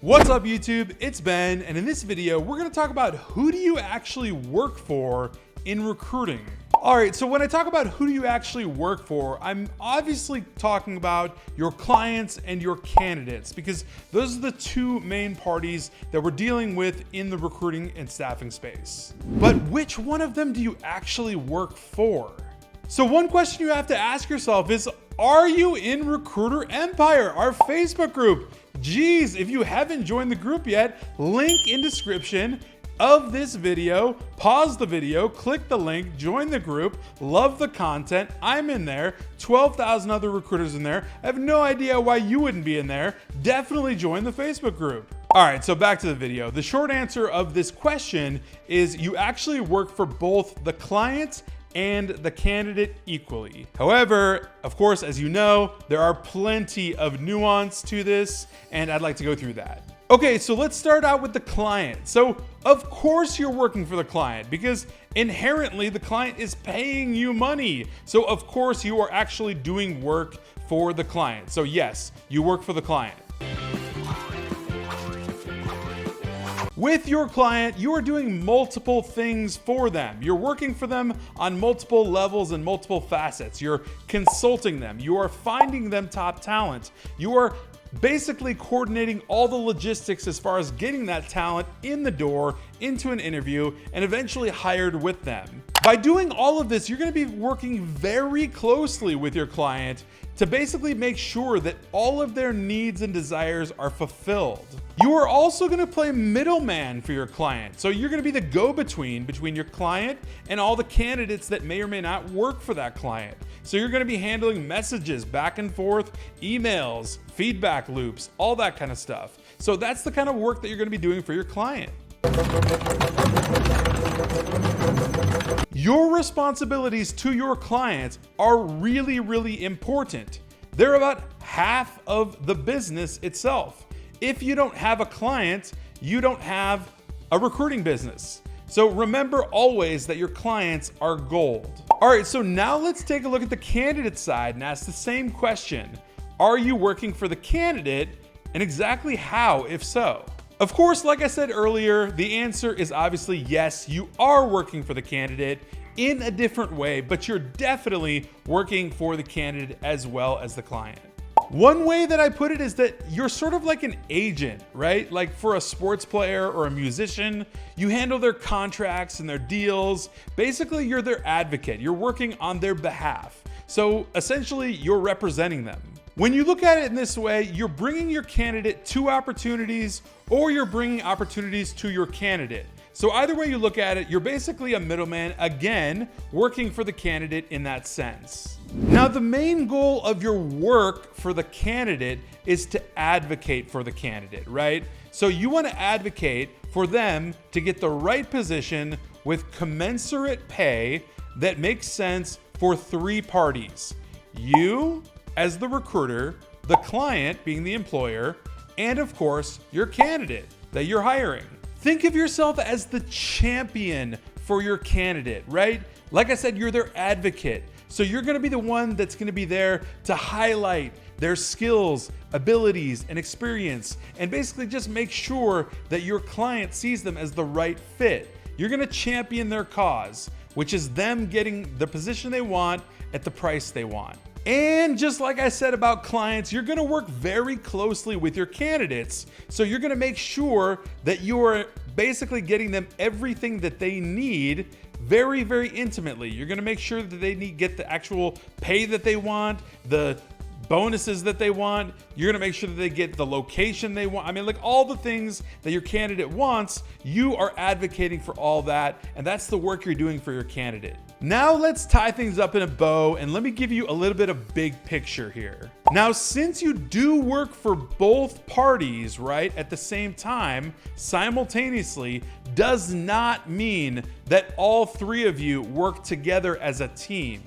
What's up YouTube? It's Ben, and in this video, we're gonna talk about who do you actually work for in recruiting. All right, so when I talk about who do you actually work for, I'm obviously talking about your clients and your candidates because those are the two main parties that we're dealing with in the recruiting and staffing space. But which one of them do you actually work for? So one question you have to ask yourself is, are you in Recruiter Empire, our Facebook group? Geez, if you haven't joined the group yet, link in description of this video, pause the video, click the link, join the group, love the content. I'm in there, 12,000 other recruiters in there. I have no idea why you wouldn't be in there. Definitely join the Facebook group. All right, so back to the video. The short answer of this question is you actually work for both the client and the candidate equally. However, of course, as you know, there are plenty of nuance to this, and I'd like to go through that. Okay, so let's start out with the client. So of course you're working for the client because inherently the client is paying you money. So of course you are actually doing work for the client. So yes, you work for the client. With your client, you are doing multiple things for them. You're working for them on multiple levels and multiple facets. You're consulting them. You are finding them top talent. You are basically coordinating all the logistics as far as getting that talent in the door, into an interview, and eventually hired with them. By doing all of this, you're going to be working very closely with your client to basically make sure that all of their needs and desires are fulfilled. You are also going to play middleman for your client. So you're going to be the go-between between your client and all the candidates that may or may not work for that client. So you're going to be handling messages back and forth, emails, feedback loops, all that kind of stuff. So that's the kind of work that you're going to be doing for your client. Your responsibilities to your clients are really, really important. They're about half of the business itself. If you don't have a client, you don't have a recruiting business. So remember always that your clients are gold. All right, so now let's take a look at the candidate side and ask the same question. Are you working for the candidate, and exactly how, if so? Of course, like I said earlier, the answer is obviously yes, you are working for the candidate in a different way, but you're definitely working for the candidate as well as the client. One way that I put it is that you're sort of like an agent, right? Like for a sports player or a musician, you handle their contracts and their deals. Basically, you're their advocate. You're working on their behalf. So essentially, you're representing them. When you look at it in this way, you're bringing your candidate to opportunities or you're bringing opportunities to your candidate. So either way you look at it, you're basically a middleman, again, working for the candidate in that sense. Now, the main goal of your work for the candidate is to advocate for the candidate, right? So you want to advocate for them to get the right position with commensurate pay that makes sense for three parties. You, as the recruiter, the client being the employer, and of course, your candidate that you're hiring. Think of yourself as the champion for your candidate, right? Like I said, you're their advocate. So you're gonna be the one that's gonna be there to highlight their skills, abilities, and experience, and basically just make sure that your client sees them as the right fit. You're gonna champion their cause, which is them getting the position they want at the price they want. And just like I said about clients, you're gonna work very closely with your candidates. So you're gonna make sure that you're basically getting them everything that they need very, very intimately. You're gonna make sure that they get the actual pay that they want, the bonuses that they want. You're gonna make sure that they get the location they want. I mean, like all the things that your candidate wants, you are advocating for all that, and that's the work you're doing for your candidate. Now let's tie things up in a bow and let me give you a little bit of big picture here. Now, since you do work for both parties, right, at the same time, simultaneously, does not mean that all three of you work together as a team.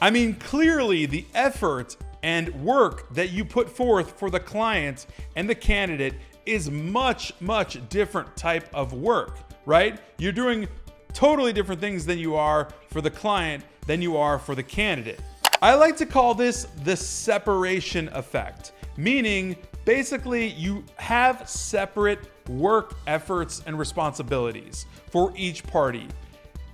I mean, clearly the effort and work that you put forth for the client and the candidate is much, much different type of work, right? You're doing totally different things than you are for the client than you are for the candidate. I like to call this the separation effect, meaning Basically, you have separate work efforts and responsibilities for each party.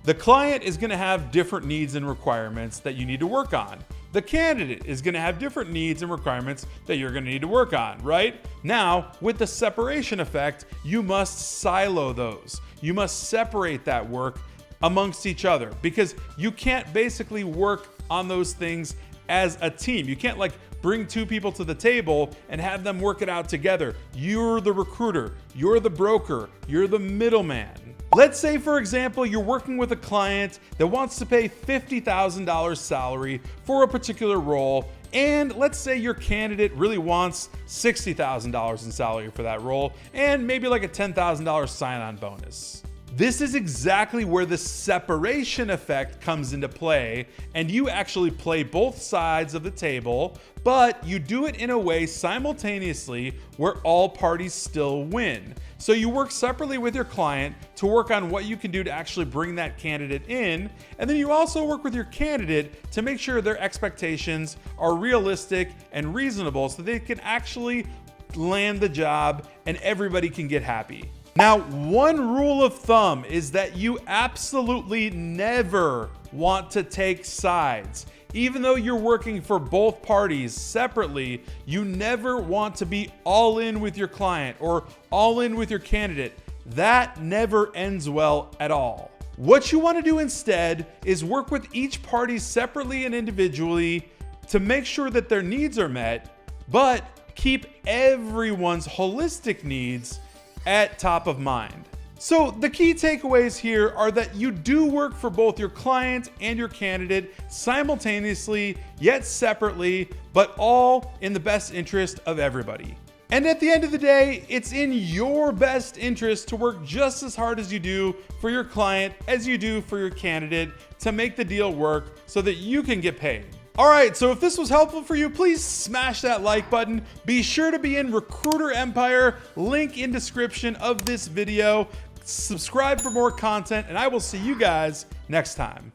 The client is going to have different needs and requirements that you need to work on. The candidate is going to have different needs and requirements that you're going to need to work on, right? Now, with the separation effect, you must silo those. You must separate that work amongst each other because you can't basically work on those things as a team. You can't like bring two people to the table and have them work it out together. You're the recruiter, you're the broker, you're the middleman. Let's say, for example, you're working with a client that wants to pay $50,000 salary for a particular role, and let's say your candidate really wants $60,000 in salary for that role, and maybe like a $10,000 sign-on bonus. This is exactly where the separation effect comes into play, and you actually play both sides of the table, but you do it in a way simultaneously where all parties still win. So you work separately with your client to work on what you can do to actually bring that candidate in, and then you also work with your candidate to make sure their expectations are realistic and reasonable so they can actually land the job and everybody can get happy. Now, one rule of thumb is that you absolutely never want to take sides. Even though you're working for both parties separately, you never want to be all in with your client or all in with your candidate. That never ends well at all. What you want to do instead is work with each party separately and individually to make sure that their needs are met, but keep everyone's holistic needs at top of mind. So the key takeaways here are that you do work for both your client and your candidate simultaneously, yet separately, but all in the best interest of everybody. And at the end of the day, it's in your best interest to work just as hard as you do for your client as you do for your candidate to make the deal work so that you can get paid. All right, so if this was helpful for you, please smash that like button. Be sure to be in Recruiter Empire, link in description of this video. Subscribe for more content, and I will see you guys next time.